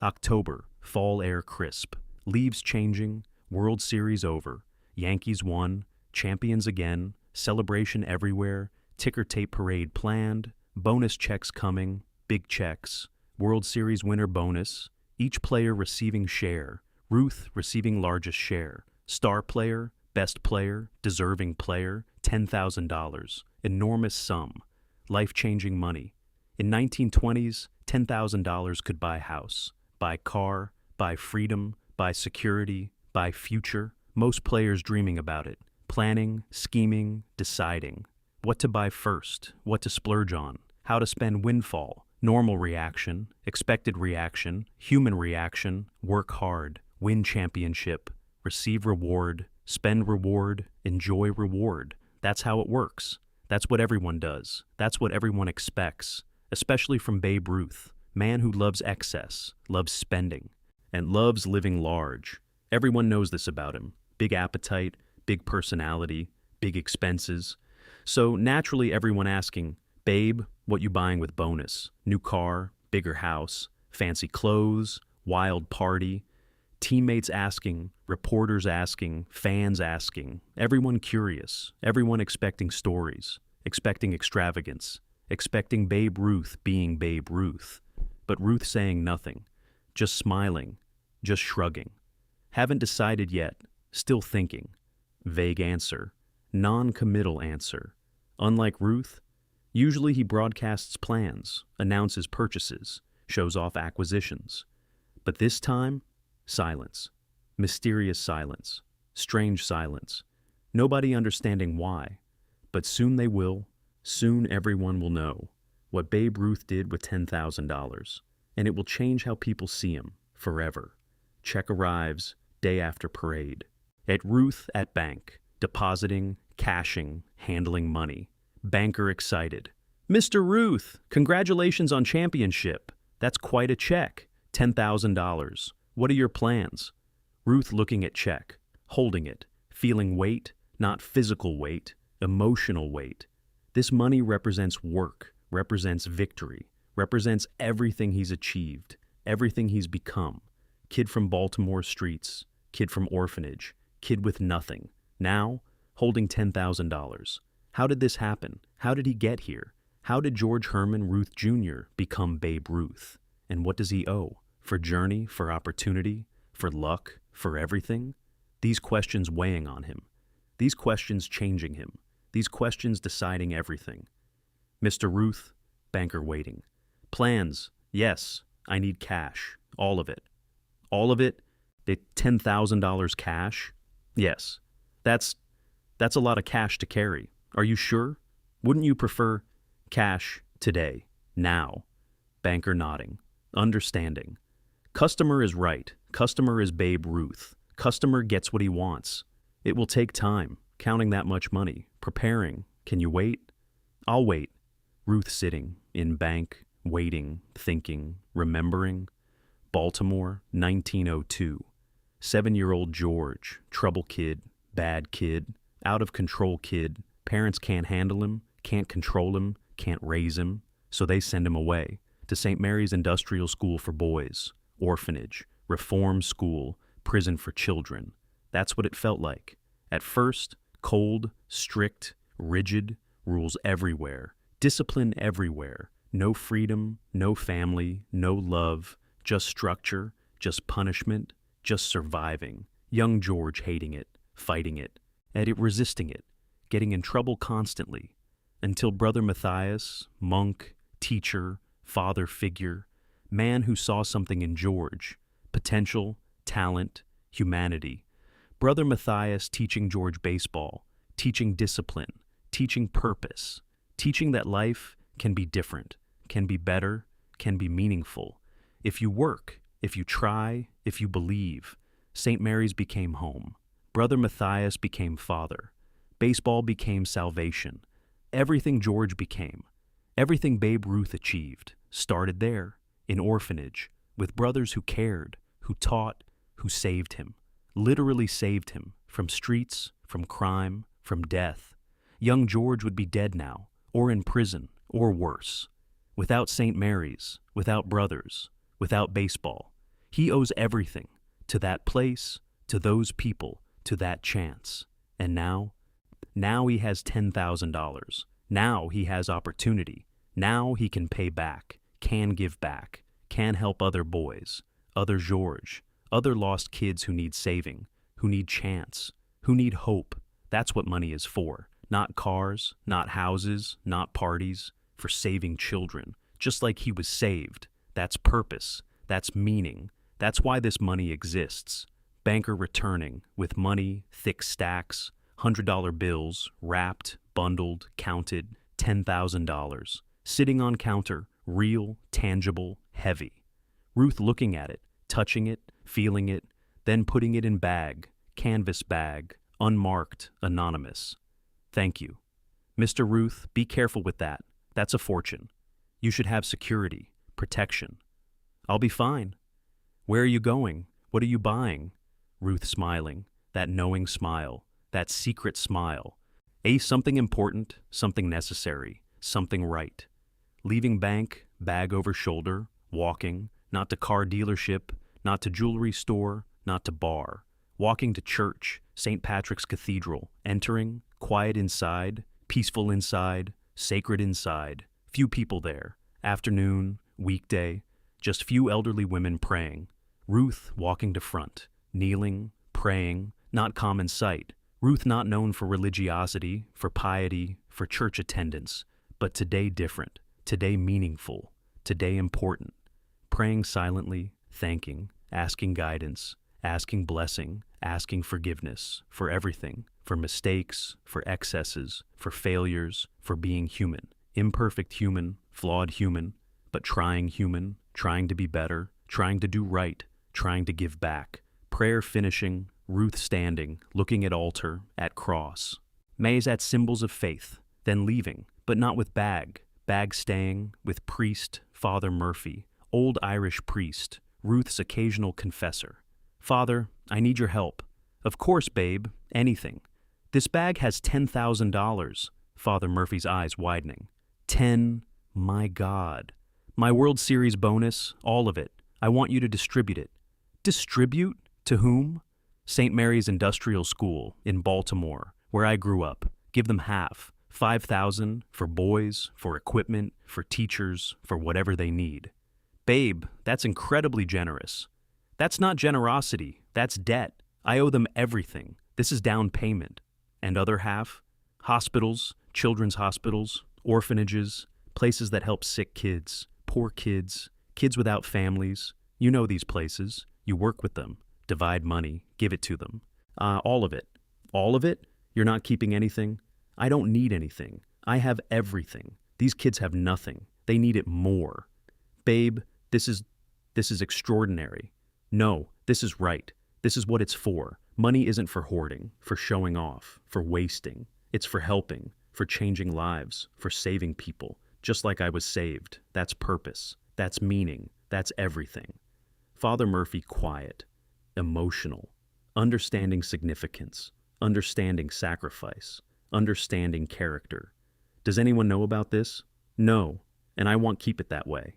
October, fall air crisp, leaves changing, World Series over, Yankees won, champions again, celebration everywhere, ticker tape parade planned, bonus checks coming, big checks, World Series winner bonus, each player receiving share, Ruth receiving largest share, star player, best player, deserving player, $10,000, enormous sum, life-changing money. In 1920s, $10,000 could buy house, buy car, buy freedom, buy security, buy future. Most players dreaming about it, planning, scheming, deciding. What to buy first, what to splurge on, how to spend windfall, normal reaction, expected reaction, human reaction, work hard, win championship, receive reward, spend reward, enjoy reward. That's how it works. That's what everyone does. That's what everyone expects, especially from Babe Ruth, man who loves excess, loves spending, and loves living large. Everyone knows this about him. Big appetite, big personality, big expenses. So naturally everyone asking, Babe, what you buying with bonus? New car, bigger house, fancy clothes, wild party. Teammates asking, reporters asking, fans asking, everyone curious, everyone expecting stories, expecting extravagance, expecting Babe Ruth being Babe Ruth. But Ruth saying nothing, just smiling, just shrugging. Haven't decided yet, still thinking. Vague answer, non-committal answer. Unlike Ruth, usually he broadcasts plans, announces purchases, shows off acquisitions. But this time, silence. Mysterious silence. Strange silence. Nobody understanding why. But soon they will. Soon everyone will know what Babe Ruth did with $10,000. And it will change how people see him forever. Check arrives day after parade. At Ruth at bank. Depositing, cashing, handling money. Banker excited. Mr. Ruth, congratulations on championship. That's quite a check. $10,000. What are your plans? Ruth looking at check, holding it, feeling weight, not physical weight, emotional weight. This money represents work, represents victory, represents everything he's achieved, everything he's become. Kid from Baltimore streets, kid from orphanage, kid with nothing. Now, holding $10,000. How did this happen? How did he get here? How did George Herman Ruth Jr. become Babe Ruth? And what does he owe? For journey, for opportunity, for luck, for everything? These questions weighing on him. These questions changing him. These questions deciding everything. Mr. Ruth, banker waiting. Plans, yes, I need cash. All of it. All of it? The $10,000 cash? Yes. That's a lot of cash to carry. Are you sure? Wouldn't you prefer cash today, now? Banker nodding. Understanding. Customer is right. Customer is Babe Ruth. Customer gets what he wants. It will take time, counting that much money, preparing. Can you wait? I'll wait. Ruth sitting, in bank, waiting, thinking, remembering. Baltimore, 1902. 7-year-old George, trouble kid, bad kid, out of control kid. Parents can't handle him, can't control him, can't raise him, so they send him away to St. Mary's Industrial School for Boys, orphanage, reform school, prison for children. That's what it felt like. At first, cold, strict, rigid, rules everywhere, discipline everywhere, no freedom, no family, no love, just structure, just punishment, just surviving. Young George hating it, fighting it, and it resisting it, getting in trouble constantly, until Brother Matthias, monk, teacher, father figure, man who saw something in George, potential, talent, humanity. Brother Matthias teaching George baseball, teaching discipline, teaching purpose, teaching that life can be different, can be better, can be meaningful. If you work, if you try, if you believe. St. Mary's became home. Brother Matthias became father. Baseball became salvation. Everything George became, everything Babe Ruth achieved, started there, in orphanage, with brothers who cared, who taught, who saved him, literally saved him from streets, from crime, from death. Young George would be dead now, or in prison, or worse. Without St. Mary's, without brothers, without baseball, He owes everything to that place, to those people, to that chance. And now he has $10,000. Now he has opportunity. Now he can pay back, can give back, can help other boys, other George, other lost kids who need saving, who need chance, who need hope. That's what money is for. Not cars, not houses, not parties, for saving children, just like he was saved. That's purpose. That's meaning. That's why this money exists. Banker returning with money, thick stacks, $100 bills, wrapped, bundled, counted, $10,000. Sitting on counter, real, tangible, heavy. Ruth looking at it, touching it, feeling it, then putting it in bag, canvas bag, unmarked, anonymous. Thank you. Mr. Ruth, be careful with that. That's a fortune. You should have security, protection. I'll be fine. Where are you going? What are you buying? Ruth smiling, that knowing smile, that secret smile. Something important, something necessary, something right. Leaving bank, bag over shoulder, walking, not to car dealership, not to jewelry store, not to bar. Walking to church, St. Patrick's Cathedral, entering, quiet inside, peaceful inside, sacred inside. Few people there. Afternoon, weekday, just few elderly women praying. Ruth walking to front, kneeling, praying, not common sight. Ruth not known for religiosity, for piety, for church attendance, but today different, today meaningful, today important. Praying silently, thanking, asking guidance, asking blessing, asking forgiveness for everything, for mistakes, for excesses, for failures, for being human. Imperfect human, flawed human, but trying human, trying to be better, trying to do right, trying to give back. Prayer finishing, Ruth standing, looking at altar, at cross. Mays at symbols of faith, then leaving, but not with bag. Bag staying, with priest, Father Murphy, old Irish priest, Ruth's occasional confessor. Father, I need your help. Of course, babe, anything. This bag has $10,000, Father Murphy's eyes widening. 10, my God. My World Series bonus, all of it. I want you to distribute it. Distribute? To whom? St. Mary's Industrial School in Baltimore, where I grew up. Give them half. 5,000 for boys, for equipment, for teachers, for whatever they need. Babe, that's incredibly generous. That's not generosity, that's debt. I owe them everything. This is down payment. And other half? Hospitals, children's hospitals, orphanages, places that help sick kids, poor kids, kids without families. You know these places. You work with them. Divide money. Give it to them. All of it. All of it? You're not keeping anything? I don't need anything. I have everything. These kids have nothing. They need it more. Babe, this is extraordinary. No, this is right. This is what it's for. Money isn't for hoarding, for showing off, for wasting. It's for helping, for changing lives, for saving people. Just like I was saved. That's purpose. That's meaning. That's everything. Father Murphy quiet, emotional, understanding significance, understanding sacrifice, understanding character. Does anyone know about this? No, and I won't keep it that way.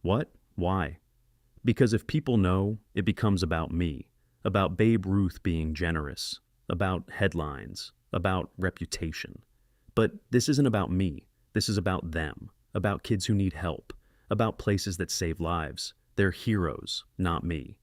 What? Why? Because if people know, it becomes about me, about Babe Ruth being generous, about headlines, about reputation. But this isn't about me. This is about them, about kids who need help, about places that save lives. They're heroes, not me.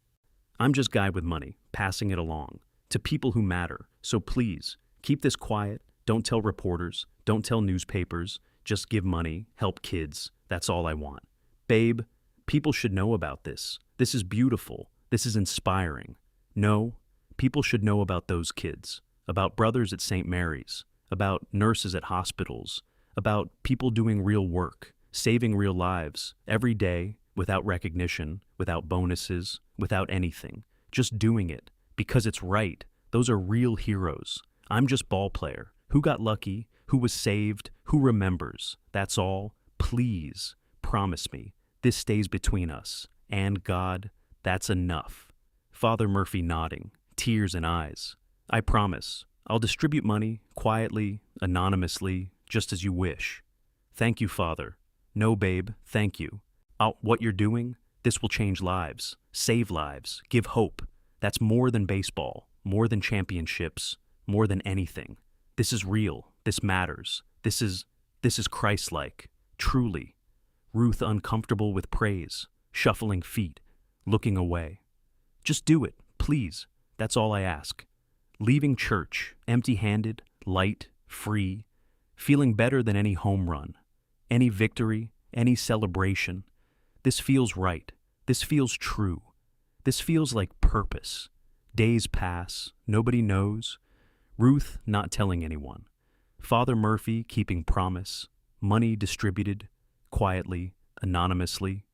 I'm just guy with money, passing it along, to people who matter. So please, keep this quiet. Don't tell reporters. Don't tell newspapers. Just give money, help kids. That's all I want. Babe, people should know about this. This is beautiful. This is inspiring. No, people should know about those kids, about brothers at St. Mary's, about nurses at hospitals, about people doing real work, saving real lives, every day, without recognition, without bonuses, without anything. Just doing it, because it's right. Those are real heroes. I'm just ball player. Who got lucky? Who was saved? Who remembers? That's all. Please, promise me, this stays between us. And God, that's enough. Father Murphy nodding, tears in eyes. I promise. I'll distribute money, quietly, anonymously, just as you wish. Thank you, Father. No, babe, thank you. What you're doing? This will change lives, save lives, give hope. That's more than baseball, more than championships, more than anything. This is real. This matters. This is Christ-like, truly. Ruth uncomfortable with praise, shuffling feet, looking away. Just do it, please. That's all I ask. Leaving church, empty-handed, light, free, feeling better than any home run, any victory, any celebration. This feels right. This feels true. This feels like purpose. Days pass, nobody knows. Ruth not telling anyone. Father Murphy keeping promise. Money distributed, quietly, anonymously.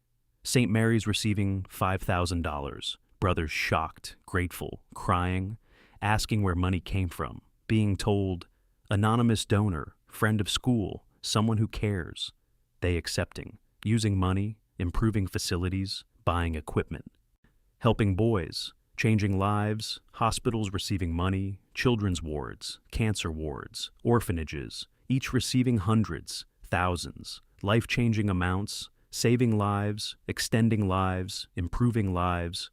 St. Mary's receiving $5,000. Brothers shocked, grateful, crying, asking where money came from. Being told, anonymous donor, friend of school, someone who cares. They accepting, using money, improving facilities, buying equipment. Helping boys, changing lives, hospitals receiving money, children's wards, cancer wards, orphanages, each receiving hundreds, thousands, life-changing amounts, saving lives, extending lives, improving lives,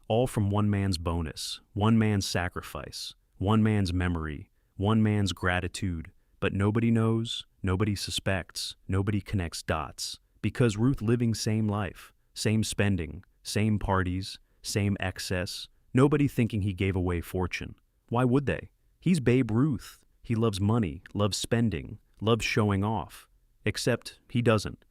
all from one man's bonus, one man's sacrifice, one man's memory, one man's gratitude. But nobody knows, nobody suspects, nobody connects dots. Because Ruth living same life, same spending, same parties, same excess, nobody thinking he gave away fortune. Why would they? He's Babe Ruth. He loves money, loves spending, loves showing off. Except he doesn't.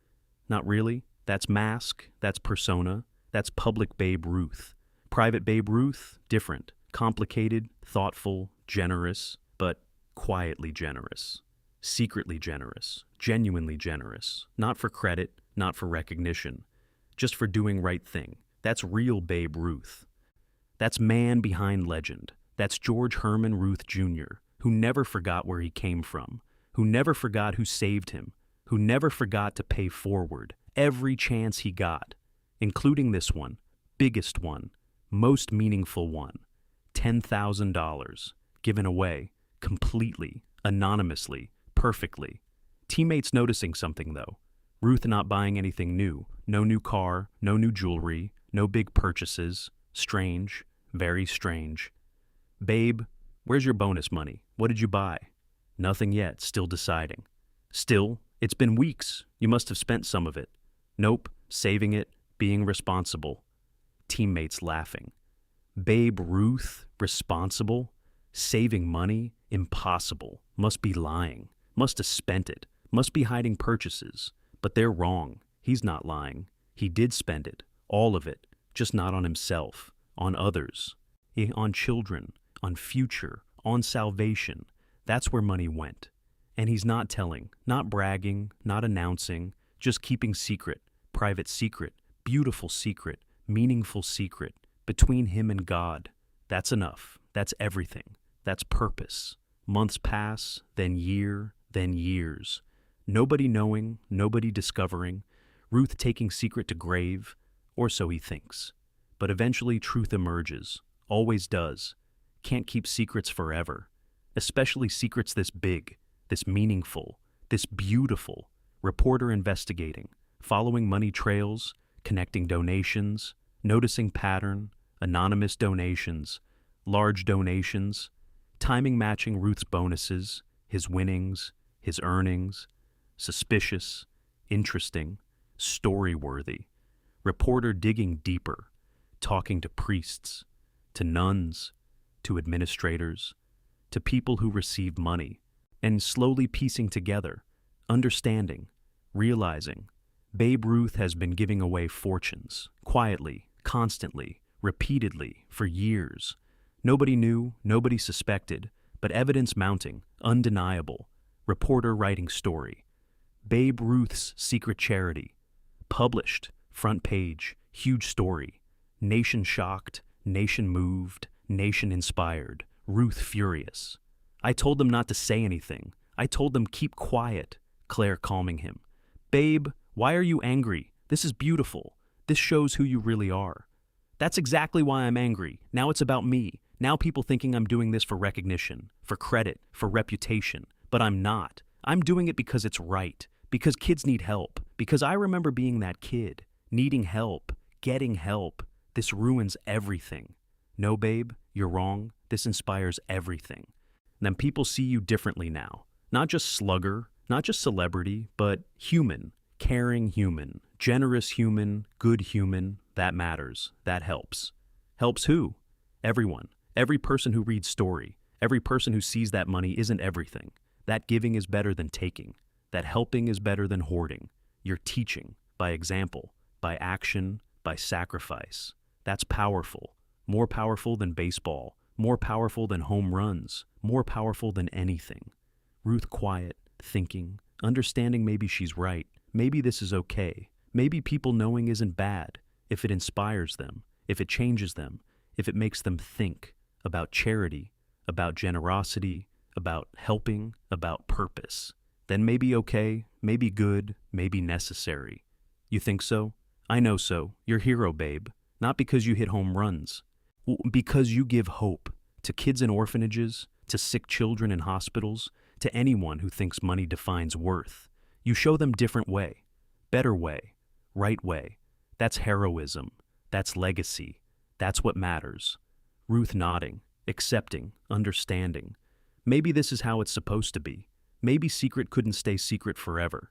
Not really. That's mask, that's persona, that's public Babe Ruth. Private Babe Ruth, different. Complicated, thoughtful, generous, but quietly generous. Secretly generous, genuinely generous. Not for credit, not for recognition. Just for doing right thing. That's real Babe Ruth. That's man behind legend. That's George Herman Ruth Jr., who never forgot where he came from, who never forgot who saved him, who never forgot to pay forward every chance he got, including this one, biggest one, most meaningful one, $10,000, given away, completely, anonymously, perfectly. Teammates noticing something, though. Ruth not buying anything new, no new car, no new jewelry, no big purchases. Strange, very strange. Babe, where's your bonus money? What did you buy? Nothing yet, still deciding. Still, it's been weeks. You must have spent some of it. Nope, saving it, being responsible. Teammates laughing. Babe Ruth, responsible? Saving money? Impossible. Must be lying. Must have spent it. Must be hiding purchases. But they're wrong. He's not lying. He did spend it. All of it. Just not on himself. On others. On children. On future. On salvation. That's where money went. And he's not telling. Not bragging. Not announcing. Just keeping secret. Private secret. Beautiful secret. Meaningful secret. Between him and God. That's enough. That's everything. That's purpose. Months pass, then year, then years. Nobody knowing, nobody discovering. Ruth taking secret to grave, or so he thinks. But eventually truth emerges. Always does. Can't keep secrets forever. Especially secrets this big, this meaningful, this beautiful. Reporter investigating, following money trails, connecting donations, noticing pattern, anonymous donations, large donations, timing matching Ruth's bonuses, his winnings, his earnings, suspicious, interesting, story-worthy. Reporter digging deeper, talking to priests, to nuns, to administrators, to people who receive money, and slowly piecing together, understanding, realizing, Babe Ruth has been giving away fortunes, quietly, constantly, repeatedly, for years. Nobody knew, nobody suspected, but evidence mounting, undeniable. Reporter writing story. Babe Ruth's secret charity. Published, front page, huge story. Nation shocked, nation moved, nation inspired. Ruth furious. I told them not to say anything. I told them keep quiet. Claire calming him. Babe, why are you angry? This is beautiful. This shows who you really are. That's exactly why I'm angry. Now it's about me. Now people thinking I'm doing this for recognition, for credit, for reputation. But I'm not. I'm doing it because it's right. Because kids need help. Because I remember being that kid, needing help, getting help. This ruins everything. No, babe, you're wrong. This inspires everything. And then people see you differently now. Not just slugger, not just celebrity, but human, caring human, generous human, good human. That matters. That helps. Helps who? Everyone. Every person who reads story. Every person who sees that money isn't everything. That giving is better than taking. That helping is better than hoarding. You're teaching, by example, by action, by sacrifice. That's powerful. More powerful than baseball. More powerful than home runs. More powerful than anything. Ruth quiet, thinking, understanding maybe she's right. Maybe this is okay. Maybe people knowing isn't bad. If it inspires them, if it changes them, if it makes them think about charity, about generosity, about helping, about purpose, then maybe okay, maybe good, maybe necessary. You think so? I know so. You're hero, babe. Not because you hit home runs. Because you give hope to kids in orphanages, to sick children in hospitals, to anyone who thinks money defines worth. You show them different way, better way, right way. That's heroism. That's legacy. That's what matters. Ruth nodding, accepting, understanding. Maybe this is how it's supposed to be. Maybe secret couldn't stay secret forever.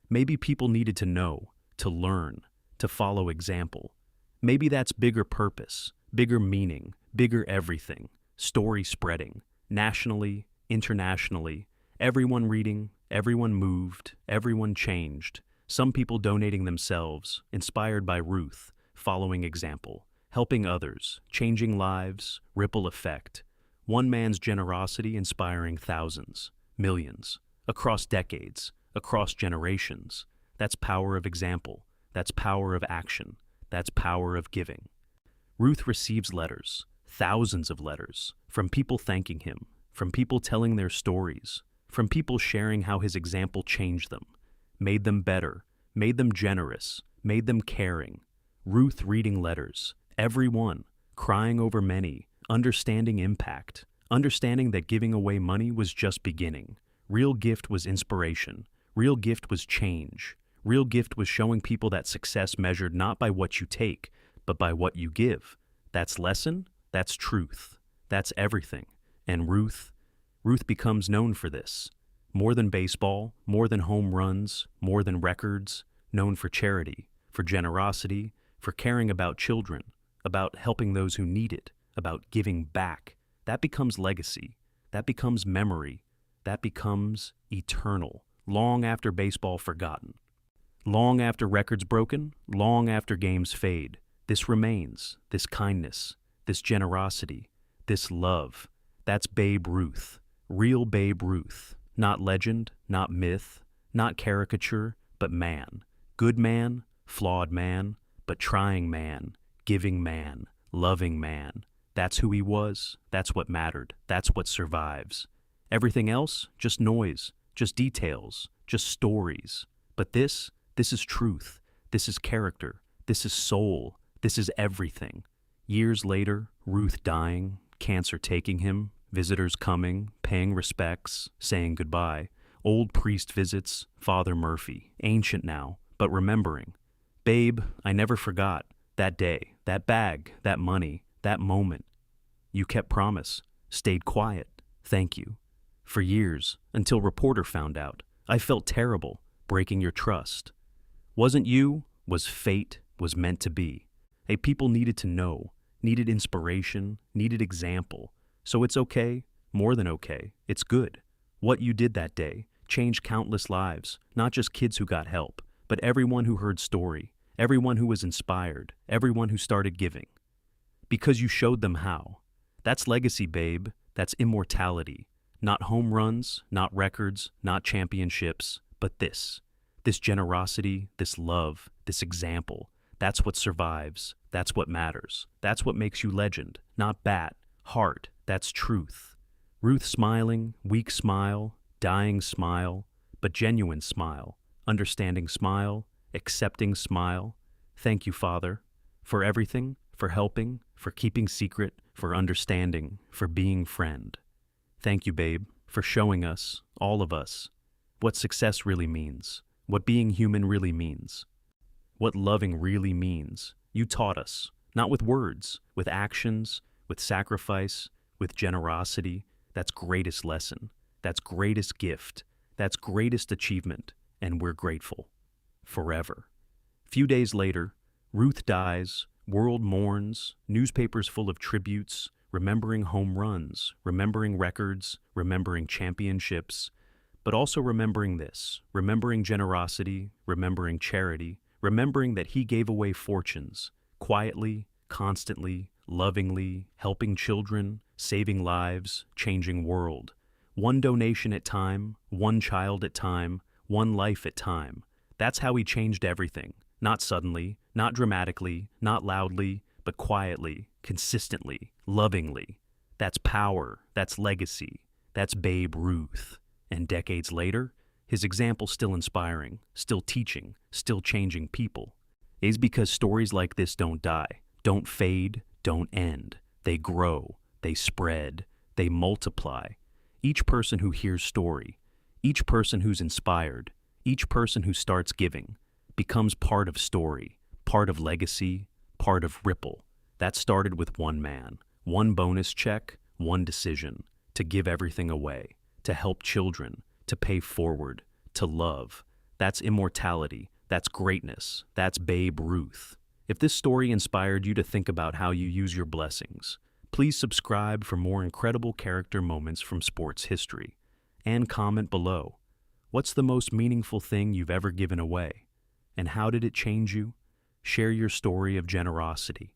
Maybe people needed to know, to learn, to follow example. Maybe that's bigger purpose, bigger meaning, bigger everything. Story spreading, nationally, internationally. Everyone reading, everyone moved, everyone changed. Some people donating themselves, inspired by Ruth, following example, helping others, changing lives, ripple effect. One man's generosity inspiring thousands, millions, across decades, across generations. That's power of example. That's power of action. That's power of giving. Ruth receives letters, thousands of letters, from people thanking him, from people telling their stories, from people sharing how his example changed them, made them better, made them generous, made them caring. Ruth reading letters, every one, crying over many, understanding impact, understanding that giving away money was just beginning. Real gift was inspiration. Real gift was change. Real gift was showing people that success measured not by what you take, but by what you give. That's lesson, that's truth, that's everything. And Ruth becomes known for this. More than baseball, more than home runs, more than records, known for charity, for generosity, for caring about children, about helping those who need it, about giving back. That becomes legacy. That becomes memory. That becomes eternal, long after baseball forgotten. Long after records broken, long after games fade, this remains, this kindness, this generosity, this love. That's Babe Ruth, real Babe Ruth. Not legend, not myth, not caricature, but man. Good man, flawed man, but trying man, giving man, loving man. That's who he was, that's what mattered, that's what survives. Everything else, just noise, just details, just stories. But this is truth, this is character, this is soul, this is everything. Years later, Ruth dying, cancer taking him, visitors coming, paying respects, saying goodbye, old priest visits, Father Murphy, ancient now, but remembering. Babe, I never forgot that day, that bag, that money, that moment. You kept promise, stayed quiet, thank you. For years, until reporter found out, I felt terrible, breaking your trust. Wasn't you, was fate, was meant to be. A people needed to know, needed inspiration, needed example. So it's okay, more than okay, it's good. What you did that day changed countless lives, not just kids who got help, but everyone who heard story, everyone who was inspired, everyone who started giving. Because you showed them how. That's legacy, babe. That's immortality. Not home runs, not records, not championships, but this. This generosity, this love, this example. That's what survives. That's what matters. That's what makes you legend, not bat, heart. That's truth. Ruth smiling, weak smile, dying smile, but genuine smile, understanding smile, accepting smile. Thank you, Father, for everything, for helping, for keeping secret, for understanding, for being friend. Thank you, babe, for showing us, all of us, what success really means, what being human really means, what loving really means, You taught us, not with words, with actions, with sacrifice, with generosity. That's greatest lesson. That's greatest gift. That's greatest achievement. And we're grateful. Forever. Few days later, Ruth dies, world mourns, newspapers full of tributes, remembering home runs, remembering records, remembering championships, but also remembering this, remembering generosity, remembering charity, remembering that he gave away fortunes, quietly, constantly, lovingly, helping children, saving lives, changing world. One donation at time, one child at time, one life at time. That's how he changed everything. Not suddenly, not dramatically, not loudly, but quietly, consistently, lovingly. That's power, that's legacy, that's Babe Ruth. And decades later, his example's still inspiring, still teaching, still changing people. Is because stories like this don't die, don't fade, don't end. They grow, they spread, they multiply. Each person who hears story, each person who's inspired, each person who starts giving, becomes part of story, part of legacy, part of ripple. That started with one man, one bonus check, one decision, to give everything away, to help children, to pay forward, to love. That's immortality, that's greatness, that's Babe Ruth. If this story inspired you to think about how you use your blessings, please subscribe for more incredible character moments from sports history. And comment below. What's the most meaningful thing you've ever given away? And how did it change you? Share your story of generosity.